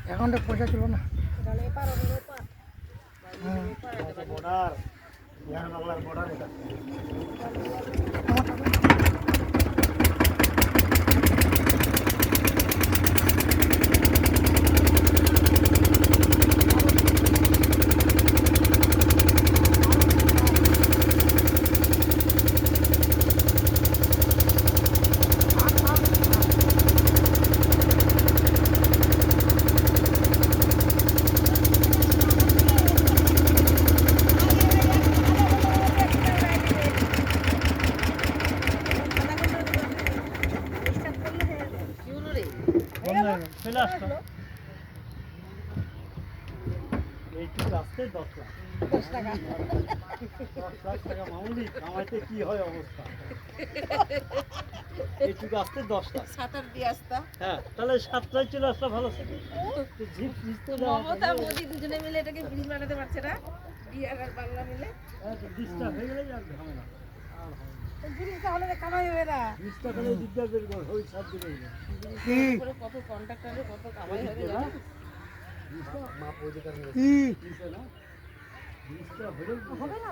অ্যাকাউন্টে পয়সা ছিল না। বর্ডার বিহার বাংলার বর্ডার এটা। চলে আসতো এইটুকু আসতে 10 টাকা মামুলি কামাইতে কি হয় অবস্থা। এইটুকু আসতে 10 টাকা সাঁতার দিয়ে আসতা। হ্যাঁ, তাহলে 7টায় চলে আসলে ভালো ছিল। মমতা মোদি দুজনে মিলে এটাকে ব্রিজ বানাতে পারছে না, বিহার আর বাংলা মিলে। ব্রিজটা হয়ে গেলেই আর হবে না, আর হবে না। ব্রিজটা হলে কামাই হবে না। ব্রিজটা হলে দিকদার বের করে ওই সাত দিকে কত কন্ট্রাক্টরে কত কামাই হবে জানো? ব্রিজটা মাপ ওই দিকে কি ব্রিজটা হলে হবে না